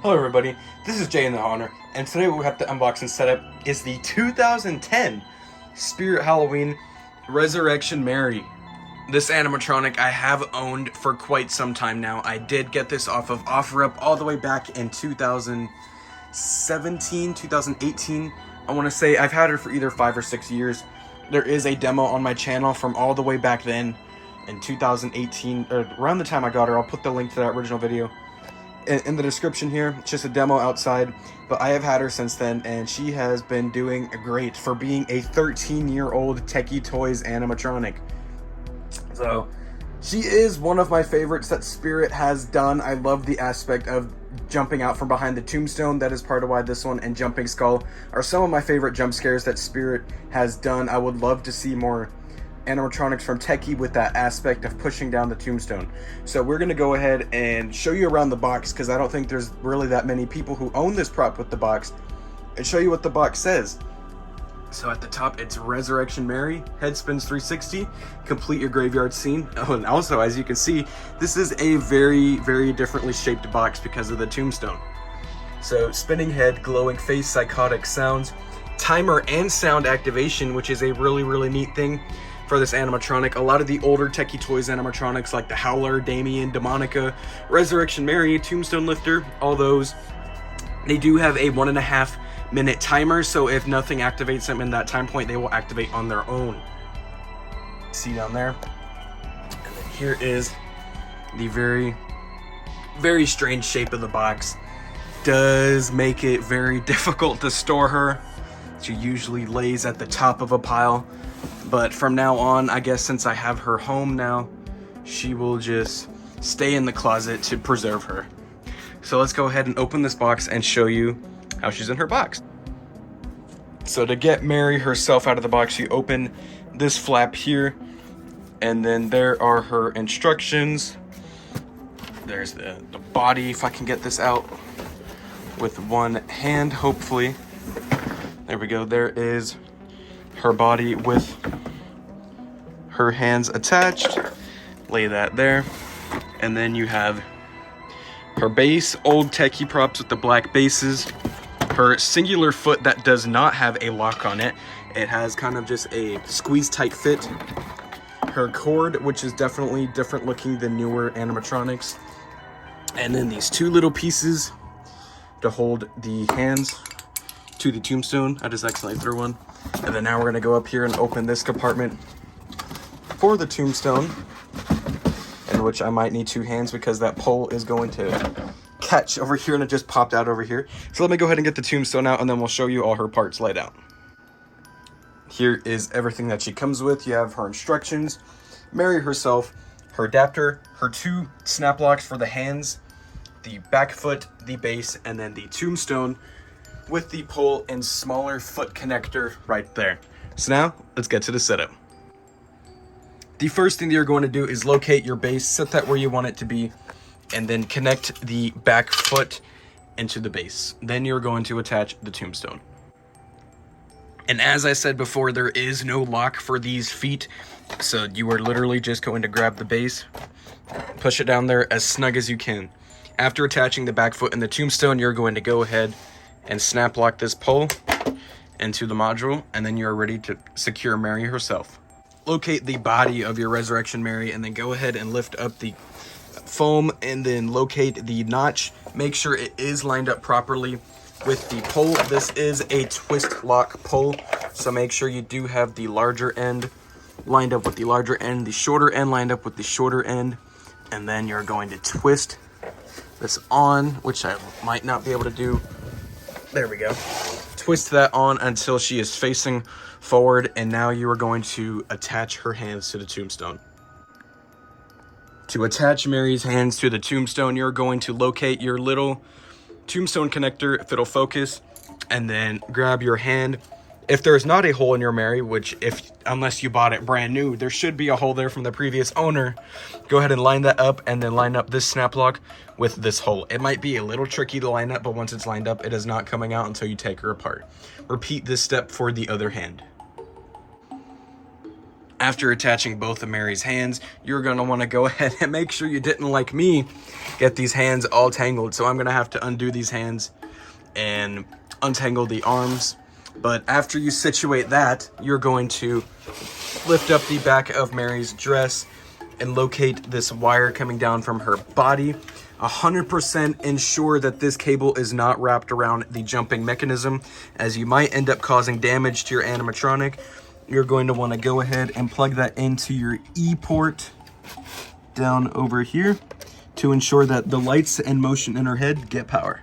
Hello everybody, this is Jay in the Honor, and today what we have to unbox and set up is the 2010 Spirit Halloween Resurrection Mary. This animatronic I have owned for quite some time now. I did get this off of OfferUp all the way back in 2017, 2018. I want to say I've had her for either 5 or 6 years. There is a demo on my channel from all the way back then in 2018, or around the time I got her. I'll put the link to that original video in the description here. It's just a demo outside, but I have had her since then, and she has been doing great for being a 13-year-old Tekky Toys animatronic. So she is one of my favorites that Spirit has done. I love the aspect of jumping out from behind the tombstone. That is part of why this one and Jumping Skull are some of my favorite jump scares that Spirit has done. I would love to see more animatronics from Tekky with that aspect of pushing down the tombstone. So we're going to go ahead and show you around the box, because I don't think there's really that many people who own this prop with the box, and show you what the box says. So at the top, it's Resurrection Mary, head spins 360, complete your graveyard scene. Oh, and also, as you can see, this is a very, very differently shaped box because of the tombstone. So spinning head, glowing face, psychotic sounds, timer and sound activation, which is a really, really neat thing for this animatronic. A lot of the older Tekky Toys animatronics like the Howler, Damien, Demonica, Resurrection Mary, Tombstone Lifter, all those, they do have a 1.5 minute timer, so if nothing activates them in that time point, they will activate on their own. See down there? And then here is the very, very strange shape of the box. Does make it very difficult to store her. She usually lays at the top of a pile, but from now on, I guess since I have her home now, she will just stay in the closet to preserve her. So let's go ahead and open this box and show you how she's in her box. So to get Mary herself out of the box, you open this flap here, and then there are her instructions. There's the body, if I can get this out with one hand, hopefully. There we go. There is her body with her hands attached. Lay that there. And then you have her base, old Tekky props with the black bases. Her singular foot that does not have a lock on it. It has kind of just a squeeze tight fit. Her cord, which is definitely different looking than newer animatronics. And then these two little pieces to hold the hands to the tombstone. I just accidentally threw one. And then now we're gonna go up here and open this compartment for the tombstone, in which I might need 2 hands because that pole is going to catch over here, and it just popped out over here. So let me go ahead and get the tombstone out, and then we'll show you all her parts laid out. Here is everything that she comes with. You have her instructions, Mary herself, her adapter, her 2 snap locks for the hands, the back foot, the base, and then the tombstone with the pole and smaller foot connector right there. So now let's get to the setup. The first thing that you're going to do is locate your base, set that where you want it to be, and then connect the back foot into the base. Then you're going to attach the tombstone. And as I said before, there is no lock for these feet, so you are literally just going to grab the base, push it down there as snug as you can. After attaching the back foot and the tombstone, you're going to go ahead and snap lock this pole into the module, and then you're ready to secure Mary herself. Locate the body of your Resurrection Mary, and then go ahead and lift up the foam, and then locate the notch. Make sure it is lined up properly with the pole. This is a twist lock pole, so make sure you do have the larger end lined up with the larger end, the shorter end lined up with the shorter end, and then you're going to twist this on, which I might not be able to do. There we go. Twist that on until she is facing forward, and now you are going to attach her hands to the tombstone. To attach Mary's hands to the tombstone, you're going to locate your little tombstone connector, if it'll focus, and then grab your hand. If there's not a hole in your Mary, which unless you bought it brand new, there should be a hole there from the previous owner, go ahead and line that up, and then line up this snap lock with this hole. It might be a little tricky to line up, but once it's lined up, it is not coming out until you take her apart. Repeat this step for the other hand. After attaching both of Mary's hands, you're going to want to go ahead and make sure you didn't, like me, get these hands all tangled. So I'm going to have to undo these hands and untangle the arms. But after you situate that, you're going to lift up the back of Mary's dress and locate this wire coming down from her body. 100% ensure that this cable is not wrapped around the jumping mechanism, as you might end up causing damage to your animatronic. You're going to want to go ahead and plug that into your E port down over here to ensure that the lights and motion in her head get power.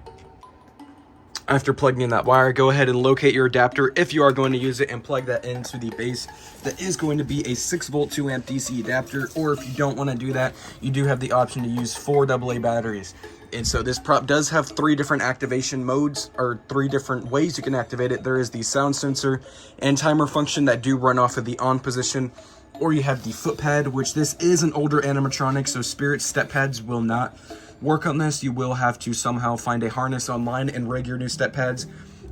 After plugging in that wire, go ahead and locate your adapter if you are going to use it and plug that into the base. That is going to be a 6-volt 2-amp DC adapter, or if you don't want to do that, you do have the option to use 4 AA batteries. And so this prop does have 3 different activation modes, or 3 different ways you can activate it. There is the sound sensor and timer function that do run off of the on position, or you have the foot pad, which this is an older animatronic, so Spirit step pads will not work on this. You will have to somehow find a harness online and rig your new step pads,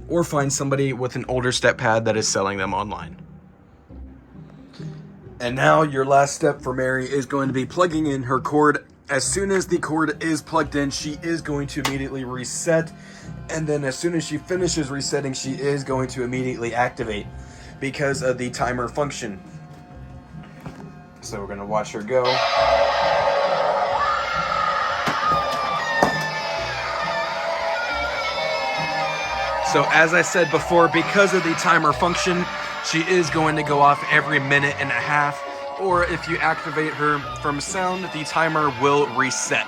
or find somebody with an older step pad that is selling them online. And now your last step for Mary is going to be plugging in her cord. As soon as the cord is plugged in, she is going to immediately reset. And then as soon as she finishes resetting, she is going to immediately activate because of the timer function. So we're going to watch her go. So as I said before, because of the timer function, she is going to go off every minute and a half, or if you activate her from sound, the timer will reset.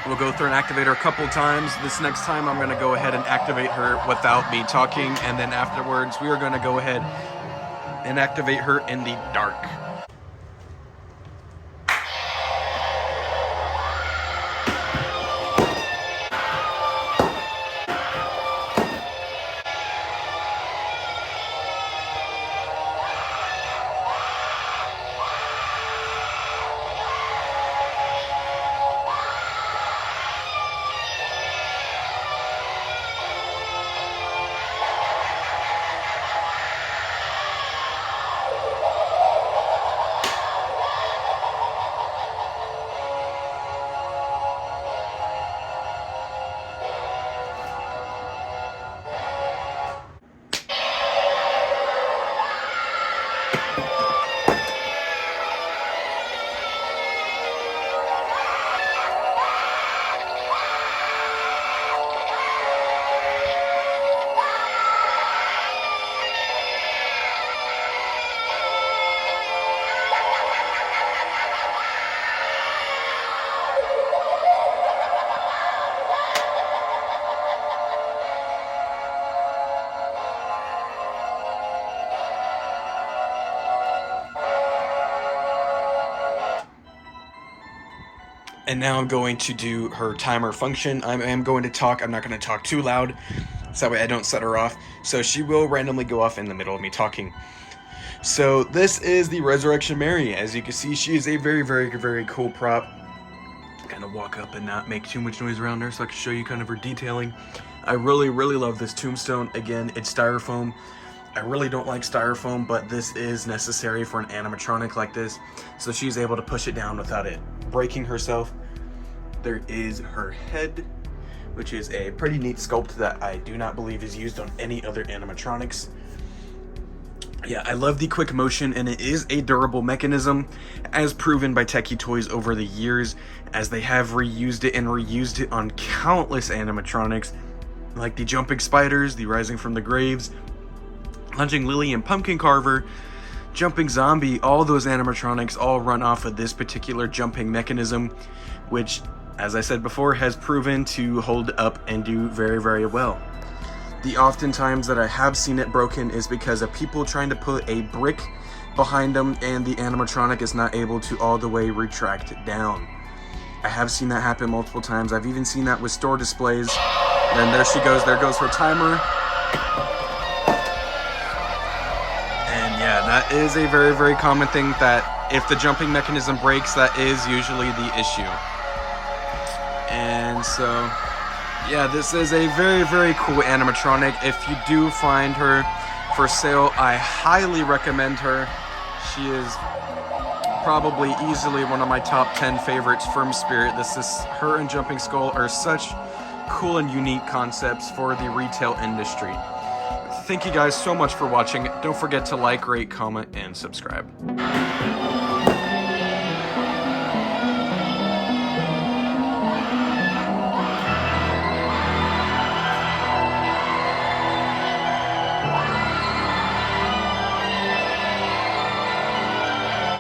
We'll go through and activate her a couple times. This next time I'm going to go ahead and activate her without me talking, and then afterwards we are going to go ahead and activate her in the dark. And now I'm going to do her timer function. I am going to talk. I'm not going to talk too loud, so that way I don't set her off. So she will randomly go off in the middle of me talking. So this is the Resurrection Mary. As you can see, she is a very, very, very cool prop. Kind of walk up and not make too much noise around her so I can show you kind of her detailing. I really, really love this tombstone. Again, it's styrofoam. I really don't like styrofoam, but this is necessary for an animatronic like this. So she's able to push it down without it breaking herself. There is her head, which is a pretty neat sculpt that I do not believe is used on any other animatronics. Yeah, I love the quick motion, and it is a durable mechanism, as proven by Tekky Toys over the years, as they have reused it and reused it on countless animatronics, like the Jumping Spiders, the Rising from the Graves, Lunging Lily and Pumpkin Carver, Jumping Zombie. All those animatronics all run off of this particular jumping mechanism, which, as I said before, has proven to hold up and do very, very well. The oftentimes that I have seen it broken is because of people trying to put a brick behind them and the animatronic is not able to all the way retract down. I have seen that happen multiple times. I've even seen that with store displays. And there she goes. There goes her timer. And yeah, that is a very, very common thing, that if the jumping mechanism breaks, that is usually the issue. And so, yeah, this is a very, very cool animatronic. If you do find her for sale. I highly recommend her. She is probably easily one of my top 10 favorites from Spirit. Her and Jumping Skull are such cool and unique concepts for the retail industry. Thank you guys so much for watching. Don't forget to like, rate, comment, and subscribe.